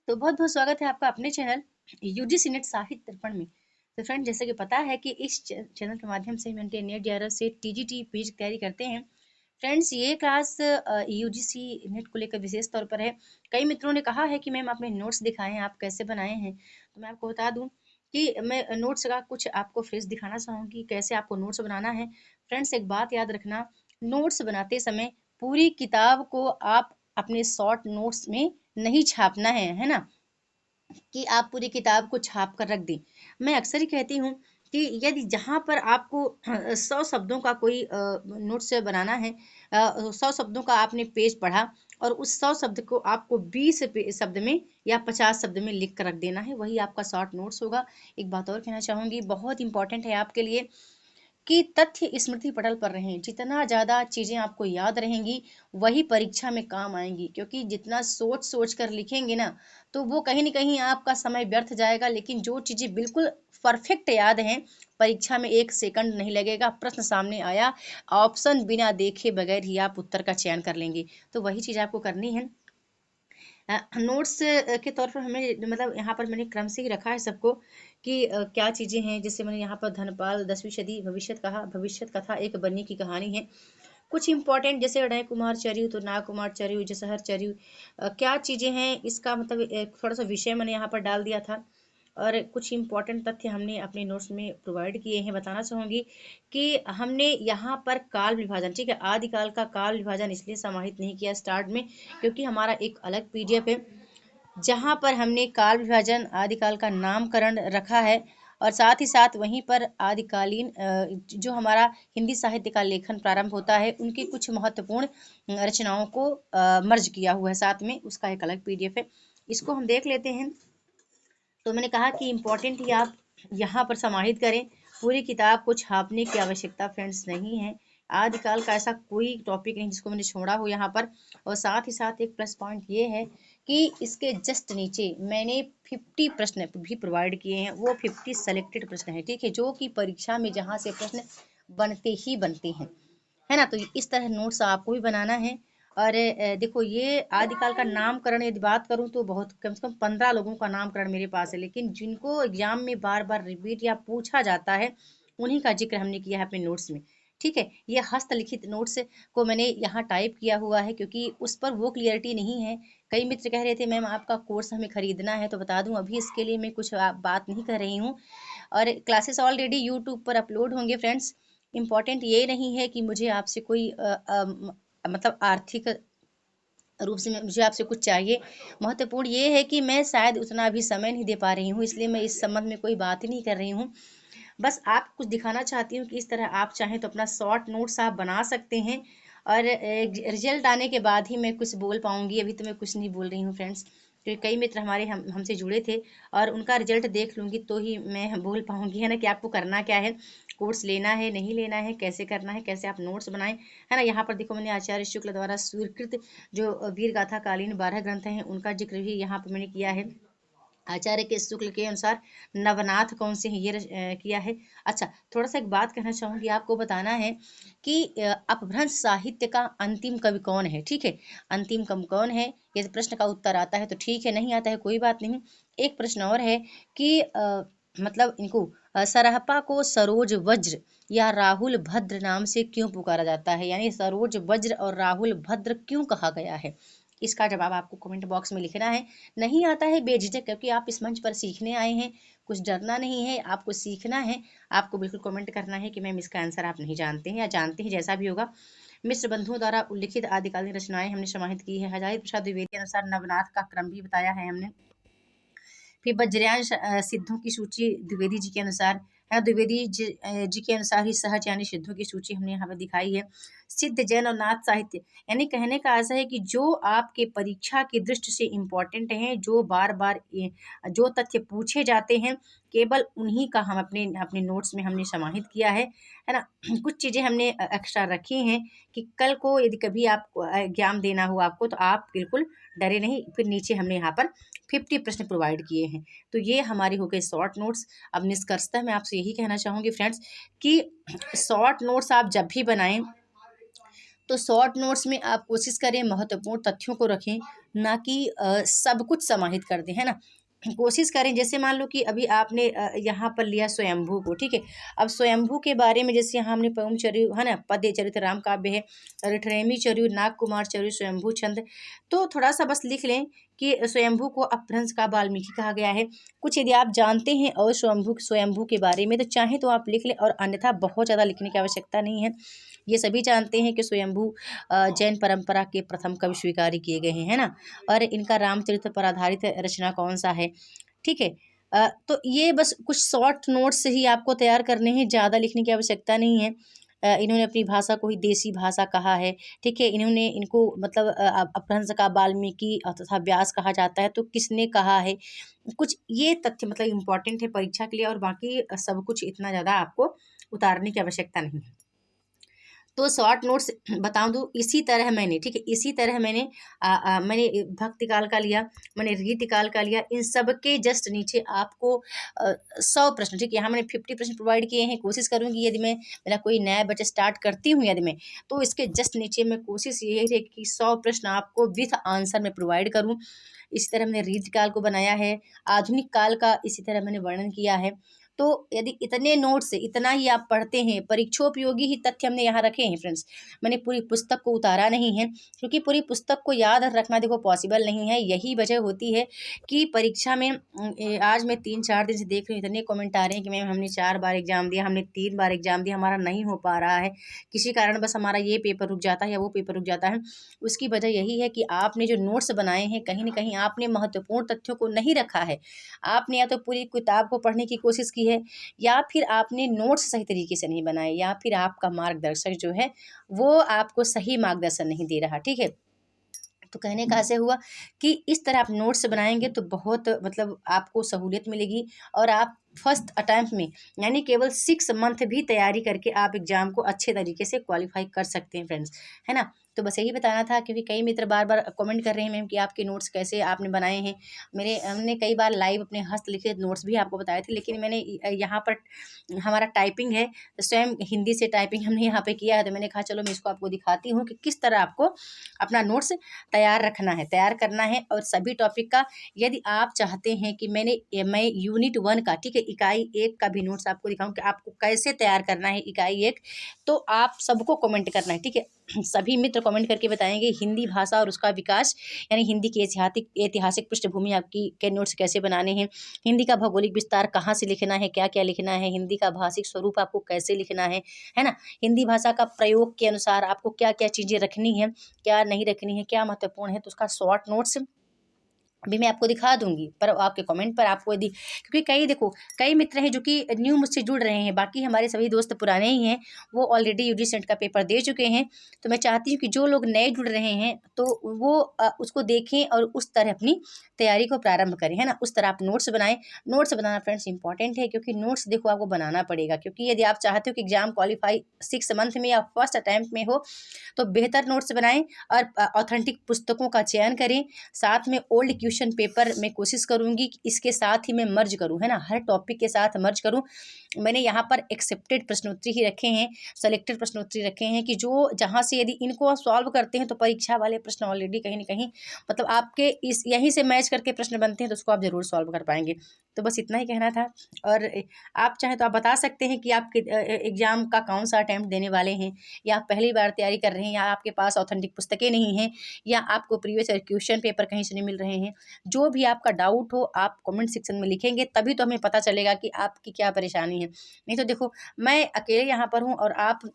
तो बहुत बहुत स्वागत है आपका अपने चैनल यूजीसी नेट साहित्य दर्पण में। तो फ्रेंड, जैसे कि पता है कि इस चैनल के माध्यम से हम नेट 11 से टीजीटी पीजी की तैयारी करते हैं। फ्रेंड्स, ये क्लास यूजीसी नेट को लेकर विशेष तौर पर है। कई मित्रों ने कहा है कि मैम अपने नोट्स दिखाएं, आप कैसे बनाए हैं। तो मैं आपको बता दूं कि मैं नोट्स का कुछ आपको फ्रेश दिखाना चाहूँगी, कैसे आपको नोट्स बनाना है। फ्रेंड्स, एक बात याद रखना, नोट्स बनाते समय पूरी किताब को आप अपने शॉर्ट नोट्स में नहीं छापना है ना, कि आप पूरी किताब को छाप कर रख दें। मैं अक्सर ही कहती हूँ कि यदि जहाँ पर आपको 100 शब्दों का कोई नोट्स बनाना है, 100 शब्दों का आपने पेज पढ़ा और उस 100 शब्द को आपको 20 शब्द में या 50 शब्द में लिख कर रख देना है, वही आपका शॉर्ट नोट्स होगा। एक बात और कहना चाहूँगी, बहुत इंपॉर्टेंट है आपके लिए कि तथ्य स्मृति पटल पर रहें। जितना ज़्यादा चीज़ें आपको याद रहेंगी वही परीक्षा में काम आएंगी, क्योंकि जितना सोच सोच कर लिखेंगे ना, तो वो कहीं ना कहीं आपका समय व्यर्थ जाएगा। लेकिन जो चीज़ें बिल्कुल परफेक्ट याद हैं, परीक्षा में 1 सेकंड नहीं लगेगा, प्रश्न सामने आया, ऑप्शन बिना देखे बगैर ही आप उत्तर का चयन कर लेंगे। तो वही चीज़ आपको करनी है। नोट्स के तौर पर हमें, मतलब यहाँ पर मैंने क्रम से ही रखा है सबको कि क्या चीज़ें हैं। जैसे मैंने यहाँ पर धनपाल 10वीं सदी भविष्य कहा, भविष्य कथा एक बन्नी की कहानी है। कुछ इंपॉर्टेंट जैसे अणय कुमार चरियु तो नाग कुमार चरियु जसहर चरियु, क्या चीज़ें हैं इसका मतलब थोड़ा सा विषय मैंने यहाँ पर डाल दिया था। और कुछ इंपॉर्टेंट तथ्य हमने अपने नोट्स में प्रोवाइड किए हैं। बताना चाहूँगी कि हमने यहाँ पर काल विभाजन, ठीक है, आदिकाल का काल विभाजन इसलिए समाहित नहीं किया स्टार्ट में, क्योंकि हमारा एक अलग पीडीएफ है जहाँ पर हमने काल विभाजन आदिकाल का नामकरण रखा है। और साथ ही साथ वहीं पर आदिकालीन जो हमारा हिंदी साहित्य का लेखन प्रारंभ होता है, उनकी कुछ महत्वपूर्ण रचनाओं को मर्ज किया हुआ है साथ में, उसका एक अलग पीडीएफ है। इसको हम देख लेते हैं। तो मैंने कहा कि इम्पोर्टेंट ही आप यहाँ पर समाहित करें। पूरी किताब को छापने की आवश्यकता फ्रेंड्स नहीं है। आदिकाल का ऐसा कोई टॉपिक नहीं जिसको मैंने छोड़ा हो यहाँ पर। और साथ ही साथ एक प्लस पॉइंट ये है कि इसके जस्ट नीचे मैंने 50 प्रश्न भी प्रोवाइड किए हैं। वो 50 सेलेक्टेड प्रश्न है, ठीक है, जो कि परीक्षा में जहाँ से प्रश्न बनते ही बनते हैं, है ना। तो इस तरह नोट्स आपको भी बनाना है। और देखो, ये आदिकाल का नामकरण यदि बात करूं तो बहुत कम से कम 15 लोगों का नामकरण मेरे पास है, लेकिन जिनको एग्जाम में बार बार रिपीट या पूछा जाता है उन्हीं का जिक्र हमने किया है अपने नोट्स में। ठीक है, ये हस्तलिखित नोट्स को मैंने यहाँ टाइप किया हुआ है क्योंकि उस पर वो क्लियरिटी नहीं है। कई मित्र कह रहे थे मैम आपका कोर्स हमें खरीदना है, तो बता दूं अभी इसके लिए मैं कुछ बात नहीं कर रही हूँ। और क्लासेस ऑलरेडी यूट्यूब पर अपलोड होंगे फ्रेंड्स। इम्पॉर्टेंट ये नहीं है कि मुझे आपसे कोई मतलब आर्थिक रूप से मुझे आपसे कुछ चाहिए। महत्वपूर्ण ये है कि मैं शायद उतना अभी समय नहीं दे पा रही हूँ, इसलिए मैं इस संबंध में कोई बात ही नहीं कर रही हूँ। बस आप कुछ दिखाना चाहती हूँ कि इस तरह आप चाहें तो अपना शॉर्ट नोट्स आप बना सकते हैं। और रिजल्ट आने के बाद ही मैं कुछ बोल पाऊंगी, अभी तो मैं कुछ नहीं बोल रही हूँ फ्रेंड्स, क्योंकि कई मित्र हमारे हमसे जुड़े थे और उनका रिजल्ट देख लूंगी तो ही मैं बोल पाऊंगी, है ना, कि आपको करना क्या है, कोर्स लेना है नहीं लेना है, कैसे करना है, कैसे आप नोट्स बनाएं, है ना। यहाँ पर देखो, मैंने आचार्य शुक्ल द्वारा स्वीकृत जो वीर गाथा कालीन 12 ग्रंथ हैं उनका जिक्र भी यहाँ पर मैंने किया है। आचार्य के शुक्ल के अनुसार नवनाथ कौन से हैं ये किया है। अच्छा, थोड़ा सा एक बात कहना चाहूंगी, आपको बताना है कि अपभ्रंश साहित्य का अंतिम कवि कौन है, ठीक है। अंतिम कवि कौन है, यदि प्रश्न का उत्तर आता है तो ठीक है, नहीं आता है कोई बात नहीं। एक प्रश्न और है कि मतलब इनको सरहपा को सरोज वज्र या राहुल भद्र नाम से क्यों पुकारा जाता है, यानी सरोज वज्र और राहुल भद्र क्यों कहा गया है। इसका जवाब आपको कमेंट बॉक्स में लिखना है। नहीं आता है बेझिझक, क्योंकि आप इस मंच पर सीखने आए हैं, कुछ डरना नहीं है, आपको सीखना है। आपको बिल्कुल कमेंट करना है कि मैम इसका आंसर आप नहीं जानते हैं या जानते हैं, जैसा भी होगा। मिश्र बंधुओं द्वारा उल्लिखित आदिकालीन रचनाएं हमने समाहित की है। हजारी प्रसाद द्विवेदी के अनुसार नवनाथ का क्रम भी बताया है हमने। फिर वज्रयांश सिद्धों की सूची द्विवेदी जी के अनुसार है, द्विवेदी जी के अनुसार ही सहज यानी सिद्धों की सूची हमने यहाँ पर दिखाई है। सिद्ध जैन और नाथ साहित्य, यानी कहने का ऐसा है कि जो आपके परीक्षा की दृष्टि से इम्पोर्टेंट हैं, जो बार बार जो तथ्य पूछे जाते हैं, केवल उन्हीं का हम अपने अपने नोट्स में हमने समाहित किया है ना। कुछ चीज़ें हमने एक्स्ट्रा रखी हैं कि कल को यदि कभी आपको एग्जाम देना हो आपको, तो आप बिल्कुल डरे नहीं। फिर नीचे हमने यहाँ पर 50 प्रश्न प्रोवाइड किए हैं। तो ये हमारे हो गए शॉर्ट नोट्स। अब निष्कर्षतः मैं आपसे यही कहना चाहूँगी फ्रेंड्स कि शॉर्ट नोट्स आप जब भी बनाएं तो शॉर्ट नोट्स में आप कोशिश करें महत्वपूर्ण तथ्यों को रखें, ना कि सब कुछ समाहित कर दें, है ना। कोशिश करें, जैसे मान लो कि अभी आपने यहाँ पर लिया स्वयंभू को, ठीक है। अब स्वयंभू के बारे में जैसे यहाँ हमने पवनचर्यु, है ना, पद्य चरित राम काव्य है, रिठरेमी चर्यु, नाग कुमार चर्यु, स्वयंभू छंद, तो थोड़ा सा बस लिख लें कि स्वयंभू को अपभ्रंश का वाल्मीकि कहा गया है। कुछ यदि आप जानते हैं और स्वयंभू स्वयंभू के बारे में तो चाहें तो आप लिख लें, और अन्यथा बहुत ज़्यादा लिखने की आवश्यकता नहीं है। ये सभी जानते हैं कि स्वयंभू जैन परंपरा के प्रथम कवि स्वीकार किए गए हैं, है ना। और इनका रामचरित्र पर आधारित रचना कौन सा है, ठीक है। तो ये बस कुछ शॉर्ट नोट्स ही आपको तैयार करने हैं, ज़्यादा लिखने की आवश्यकता नहीं है। इन्होंने अपनी भाषा को ही देसी भाषा कहा है, ठीक है। इन्होंने इनको मतलब अपभ्रंश का वाल्मीकि तथा व्यास कहा जाता है, तो किसने कहा है, कुछ ये तथ्य मतलब इम्पोर्टेंट है परीक्षा के लिए, और बाकी सब कुछ इतना ज़्यादा आपको उतारने की आवश्यकता नहीं है। तो शॉर्ट नोट्स बता दूँ, इसी तरह मैंने, ठीक है, इसी तरह मैंने भक्ति काल का लिया, मैंने रीति काल का लिया, इन सब के जस्ट नीचे आपको 100 प्रश्न, ठीक है, यहाँ मैंने 50 प्रश्न प्रोवाइड किए हैं। कोशिश करूँगी यदि मैं मेरा कोई नया बैच स्टार्ट करती हूँ यदि मैं, तो इसके जस्ट नीचे मैं कोशिश यही है कि 100 प्रश्न आपको विथ आंसर में प्रोवाइड करूँ। इसी तरह मैंने रीति काल को बनाया है, आधुनिक काल का इसी तरह मैंने वर्णन किया है। तो यदि इतने नोट्स से इतना ही आप पढ़ते हैं, परीक्षोपयोगी ही तथ्य हमने यहाँ रखे हैं फ्रेंड्स, मैंने पूरी पुस्तक को उतारा नहीं है, क्योंकि पूरी पुस्तक को याद रखना देखो पॉसिबल नहीं है। यही वजह होती है कि परीक्षा में आज मैं 3-4 दिन से देख रही हूँ, इतने कमेंट आ रहे हैं कि मैम हमने 4 बार एग्जाम दिया, हमने 3 बार एग्जाम दिया, हमारा नहीं हो पा रहा है, किसी कारण बस हमारा ये पेपर रुक जाता है या वो पेपर रुक जाता है। उसकी वजह यही है कि आपने जो नोट्स बनाए हैं, कहीं ना कहीं आपने महत्वपूर्ण तथ्यों को नहीं रखा है। आपने या तो पूरी किताब को पढ़ने की कोशिश की है, या फिर आपने नोट्स सही तरीके से नहीं बनाए, या फिर आपका मार्गदर्शक जो है वो आपको सही मार्गदर्शन नहीं दे रहा, ठीक है। तो कहने का ऐसे हुआ कि इस तरह आप नोट्स बनाएंगे तो बहुत मतलब आपको सहूलियत मिलेगी, और आप फर्स्ट अटैम्प्ट में यानी केवल 6 मंथ भी तैयारी करके आप एग्जाम को अच्छे तरीके से क्वालिफाई कर सकते हैं फ्रेंड्स, है ना। तो बस यही बताना था, क्योंकि कई मित्र बार बार कमेंट कर रहे हैं मैम कि आपके नोट्स कैसे आपने बनाए हैं। हमने कई बार लाइव अपने हस्तलिखित नोट्स भी आपको बताए थे, लेकिन मैंने यहाँ पर हमारा टाइपिंग है, स्वयं हिंदी से टाइपिंग हमने यहाँ पे किया है, तो मैंने कहा चलो मैं इसको आपको दिखाती हूँ कि किस तरह आपको अपना नोट्स तैयार रखना है, तैयार करना है। और सभी टॉपिक का यदि आप चाहते हैं कि मैं यूनिट 1 का, ठीक है, इकाई 1 का भी नोट्स आपको दिखाऊं कि आपको कैसे तैयार करना है इकाई 1, तो आप सबको कमेंट करना है, ठीक है। सभी मित्र कमेंट करके बताएंगे हिंदी भाषा और उसका विकास, यानी हिंदी की ऐतिहासिक पृष्ठभूमि आपकी के नोट्स कैसे बनाने हैं, हिंदी का भौगोलिक विस्तार कहाँ से लिखना है, क्या क्या लिखना है, हिंदी का भाषिक स्वरूप आपको कैसे लिखना है ना, हिंदी भाषा का प्रयोग के अनुसार आपको क्या क्या चीज़ें रखनी है, क्या नहीं रखनी है, क्या महत्वपूर्ण है, तो उसका शॉर्ट नोट्स अभी मैं आपको दिखा दूंगी, पर आपके कमेंट पर आपको यदि, क्योंकि कई मित्र हैं जो कि न्यू मुझसे जुड़ रहे हैं, बाकी हमारे सभी दोस्त पुराने ही हैं, वो ऑलरेडी यूजी सेट का पेपर दे चुके हैं। तो मैं चाहती हूँ कि जो लोग नए जुड़ रहे हैं तो वो उसको देखें और उस तरह अपनी तैयारी को प्रारंभ करें, है ना। उस तरह आप नोट्स बनाएं। नोट्स बनाना फ्रेंड्स इंपॉर्टेंट है, क्योंकि नोट्स देखो आपको बनाना पड़ेगा, क्योंकि यदि आप चाहते हो कि एग्जाम क्वालिफाई 6 मंथ में या फर्स्ट अटैम्प्ट में हो, तो बेहतर नोट्स बनाएं और ऑथेंटिक पुस्तकों का चयन करें। साथ में ओल्ड क्वेश्चन पेपर में कोशिश करूंगी कि इसके साथ ही मैं मर्ज करूं, है ना, हर टॉपिक के साथ मर्ज करूं। मैंने यहाँ पर एक्सेप्टेड प्रश्नोत्तरी ही रखे हैं, सेलेक्टेड प्रश्नोत्तरी रखे हैं, कि जो जहाँ से यदि इनको आप सॉल्व करते हैं तो परीक्षा वाले प्रश्न ऑलरेडी कहीं ना कहीं मतलब आपके इस यहीं से मैच करके प्रश्न बनते हैं, तो उसको आप जरूर सॉल्व कर पाएंगे। तो बस इतना ही कहना था। और आप चाहें तो आप बता सकते हैं कि आप एग्जाम का कौन सा अटैम्प्ट देने वाले हैं, या आप पहली बार तैयारी कर रहे हैं, या आपके पास ऑथेंटिक पुस्तकें नहीं हैं, या आपको प्रीवियस क्वेश्चन पेपर कहीं से नहीं मिल रहे हैं। जो भी आपका डाउट हो आप कमेंट सेक्शन में लिखेंगे, तभी तो हमें पता चलेगा कि आपकी क्या परेशानी है। नहीं तो देखो मैं अकेले यहाँ पर हूँ और आप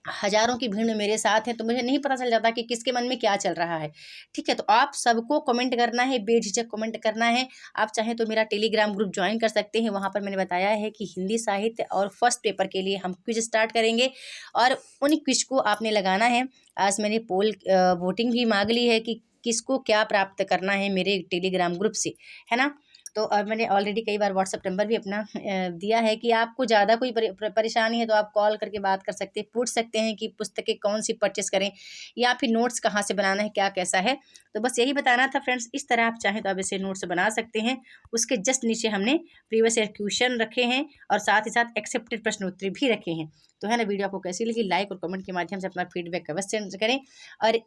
हजारों की भीड़ में मेरे साथ हैं, तो मुझे नहीं पता चल जाता कि किसके मन में क्या चल रहा है, ठीक है। तो आप सबको कमेंट करना है, बेझिझक कमेंट करना है। आप चाहें तो मेरा टेलीग्राम ग्रुप ज्वाइन कर सकते हैं, वहाँ पर मैंने बताया है कि हिंदी साहित्य और फर्स्ट पेपर के लिए हम क्विज स्टार्ट करेंगे, और उन क्विज को आपने लगाना है। आज मैंने पोल वोटिंग भी मांग ली है कि किसको क्या प्राप्त करना है मेरे टेलीग्राम ग्रुप से, है ना। तो और मैंने ऑलरेडी कई बार व्हाट्सएप नंबर भी अपना दिया है कि आपको ज़्यादा कोई परेशानी है तो आप कॉल करके बात कर सकते हैं, पूछ सकते हैं कि पुस्तकें कौन सी परचेस करें या फिर नोट्स कहाँ से बनाना है, क्या कैसा है। तो बस यही बताना था फ्रेंड्स। इस तरह आप चाहें तो आप ऐसे नोट्स बना सकते हैं। उसके जस्ट नीचे हमने प्रीवियस ईयर क्वेश्चन रखे हैं और साथ ही साथ एक्सेप्टेड प्रश्न उत्तर भी रखे हैं। तो है ना, वीडियो आपको कैसी लगी, लाइक और कमेंट के माध्यम से अपना फीडबैक अवश्य करें। और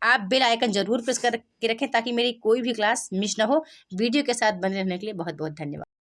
आप बेल आइकन जरूर प्रेस करके रखें ताकि मेरी कोई भी क्लास मिस ना हो। वीडियो के साथ बने रहने के लिए बहुत बहुत धन्यवाद।